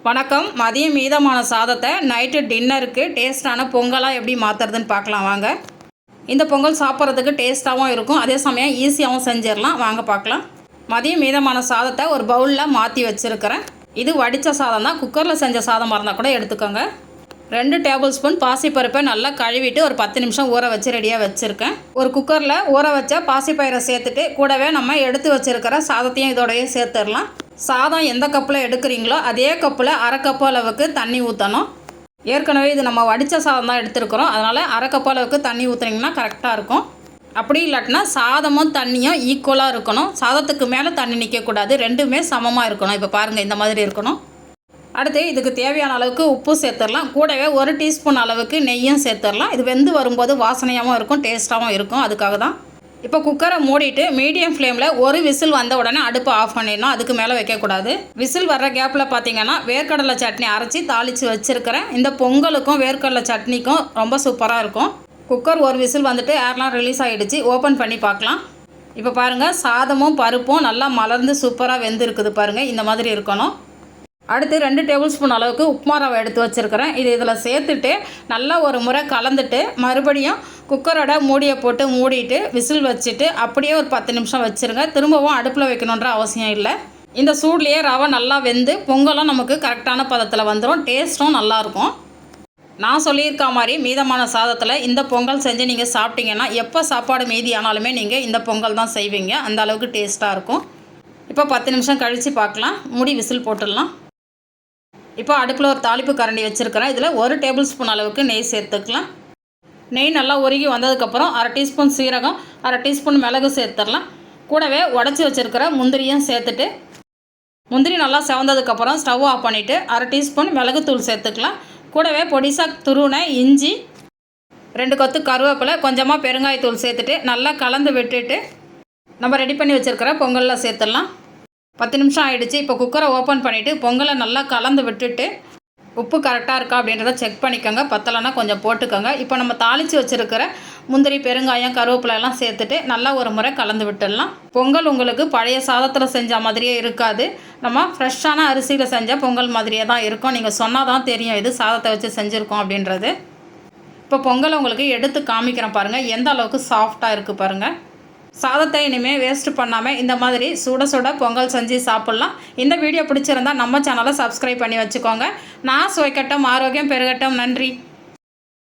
வணக்கம். மதியம் மீதமான சாதத்தை நைட்டு டின்னருக்கு டேஸ்ட்டான பொங்கலாக எப்படி மாற்றுறதுன்னு பார்க்கலாம் வாங்க. இந்த பொங்கல் சாப்பிட்றதுக்கு டேஸ்ட்டாகவும் இருக்கும், அதே சமயம் ஈஸியாகவும் செஞ்சிடலாம். வாங்க பார்க்கலாம். மதியம் மீதமான சாதத்தை ஒரு பவுலில் மாற்றி வச்சுருக்கிறேன். இது வடித்த சாதம் தான். குக்கரில் செஞ்ச சாதமாக இருந்தால் கூட எடுத்துக்கோங்க. 2 டேபிள் ஸ்பூன் பாசிப்பருப்பை நல்லா கழுவிட்டு ஒரு 10 நிமிஷம் ஊற வச்சு ரெடியாக வச்சுருக்கேன். ஒரு குக்கரில் ஊற வச்ச பாசிப்பயிரை சேர்த்துட்டு கூடவே நம்ம எடுத்து வச்சுருக்கிற சாதத்தையும் இதோடய சேர்த்துடலாம். சாதம் எந்த கப்பில் எடுக்கிறீங்களோ அதே கப்பில் அரை கப்பு அளவுக்கு தண்ணி ஊற்றணும். ஏற்கனவே இது நம்ம வடித்த சாதம் தான் எடுத்துருக்குறோம், அதனால் அரை கப்பு அளவுக்கு தண்ணி ஊற்றுனீங்கன்னா கரெக்டாக இருக்கும். அப்படி இல்லாட்டினா சாதமும் தண்ணியும் ஈக்குவலாக இருக்கணும். சாதத்துக்கு மேலே தண்ணி நிற்கக்கூடாது, ரெண்டுமே சமமாக இருக்கணும். இப்போ பாருங்கள், இந்த மாதிரி இருக்கணும். அடுத்து இதுக்கு தேவையான அளவுக்கு உப்பு சேர்த்துடலாம். கூடவே 1 டீஸ்பூன் அளவுக்கு நெய்யும் சேர்த்துடலாம். இது வெந்து வரும்போது வாசனையாகவும் இருக்கும், டேஸ்ட்டாகவும் இருக்கும். அதுக்காக தான். இப்போ குக்கரை மூடிட்டு மீடியம் ஃப்ளேமில் ஒரு விசில் வந்த உடனே அடுப்பை ஆஃப் பண்ணிடணும். அதுக்கு மேலே வைக்கக்கூடாது. விசில் வர்ற கேப்பில் பார்த்தீங்கன்னா வேர்க்கடலை சட்னி அரைச்சி தாளித்து வச்சுருக்கிறேன். இந்த பொங்கலுக்கும் வேர்க்கடலை சட்னிக்கும் ரொம்ப சூப்பராக இருக்கும். குக்கர் ஒரு விசில் வந்துட்டு ஏர்லாம் ரிலீஸ் ஆகிடுச்சு. ஓப்பன் பண்ணி பார்க்கலாம். இப்போ பாருங்கள், சாதமும் பருப்பும் நல்லா மலர்ந்து சூப்பராக வெந்திருக்குது பாருங்கள். இந்த மாதிரி இருக்கணும். அடுத்து 2 டேபிள் ஸ்பூன் அளவுக்கு உப்புமா ரவை எடுத்து வச்சுருக்கிறேன். இதில் சேர்த்துட்டு நல்லா ஒரு முறை கலந்துட்டு மறுபடியும் குக்கரோட மூடியை போட்டு மூடிட்டு விசில் வச்சுட்டு அப்படியே ஒரு 10 நிமிஷம் வச்சுருங்க. திரும்பவும் அடுப்பில் வைக்கணுன்ற அவசியம் இல்லை. இந்த சூட்லேயே ரவை நல்லா வெந்து பொங்கலும் நமக்கு கரெக்டான பதத்தில் வந்துடும். டேஸ்ட்டும் நல்லாயிருக்கும். நான் சொல்லியிருக்க மாதிரி மீதமான சாதத்தில் இந்த பொங்கல் செஞ்சு நீங்கள் சாப்பிட்டீங்கன்னா எப்போ சாப்பாடு மீதி ஆனாலுமே நீங்கள் இந்த பொங்கல் தான் செய்வீங்க. அந்த அளவுக்கு டேஸ்ட்டாக இருக்கும். இப்போ 10 நிமிஷம் கழித்து பார்க்கலாம். மூடி விசில் போட்டுடலாம். இப்போ அடுப்பில் ஒரு தாளிப்பு கரண்டி வச்சுருக்கிறேன். இதில் 1 டேபிள் ஸ்பூன் அளவுக்கு நெய் சேர்த்துக்கலாம். நெய் நல்லா உருகி வந்ததுக்கப்புறம் அரை டீஸ்பூன் சீரகம், அரை டீஸ்பூன் மிளகு சேர்த்துடலாம். கூடவே உடச்சி வச்சுருக்கிற முந்திரியும் சேர்த்துட்டு முந்திரி நல்லா செவந்ததுக்கப்புறம் ஸ்டவ் ஆஃப் பண்ணிவிட்டு அரை டீஸ்பூன் மிளகுத்தூள் சேர்த்துக்கலாம். கூடவே பொடிசாக துருவின இஞ்சி, 2 கொத்து கருவேப்பிலை, கொஞ்சமாக பெருங்காயத்தூள் சேர்த்துட்டு நல்லா கலந்து விட்டுட்டு நம்ம ரெடி பண்ணி வச்சுருக்கிற பொங்கலில் சேர்த்துடலாம். 10 நிமிஷம் ஆகிடுச்சு. இப்போ குக்கரை ஓப்பன் பண்ணிவிட்டு பொங்கலை நல்லா கலந்து விட்டுட்டு உப்பு கரெக்டாக இருக்கா அப்படின்றத செக் பண்ணிக்கோங்க. பத்தலைன்னா கொஞ்சம் போட்டுக்கோங்க. இப்போ நம்ம தாளித்து வச்சுருக்கிற முந்திரி, பெருங்காயம், கருவேப்பிலை எல்லாம் சேர்த்துட்டு நல்லா ஒரு முறை கலந்து விட்டுடலாம். பொங்கல் உங்களுக்கு பழைய சாதத்தில் செஞ்ச மாதிரியே இருக்காது. நம்ம ஃப்ரெஷ்ஷான அரிசியில் செஞ்ச பொங்கல் மாதிரியே தான் இருக்கும். நீங்கள் சொன்னால் தான் தெரியும் இது சாதத்தை வச்சு செஞ்சுருக்கோம் அப்படின்றது. இப்போ பொங்கல் உங்களுக்கு எடுத்து காமிக்கிறேன் பாருங்கள், எந்த அளவுக்கு சாஃப்டாக இருக்குது பாருங்கள். சாதத்தை இனிமேல் வேஸ்ட்டு பண்ணாமல் இந்த மாதிரி சுட சுட பொங்கல் செஞ்சு சாப்பிட்லாம். இந்த வீடியோ பிடிச்சிருந்தால் நம்ம சேனலை சப்ஸ்கிரைப் பண்ணி வச்சுக்கோங்க. நான் சுவைக்கட்டும், ஆரோக்கியம் பெருகட்டும். நன்றி.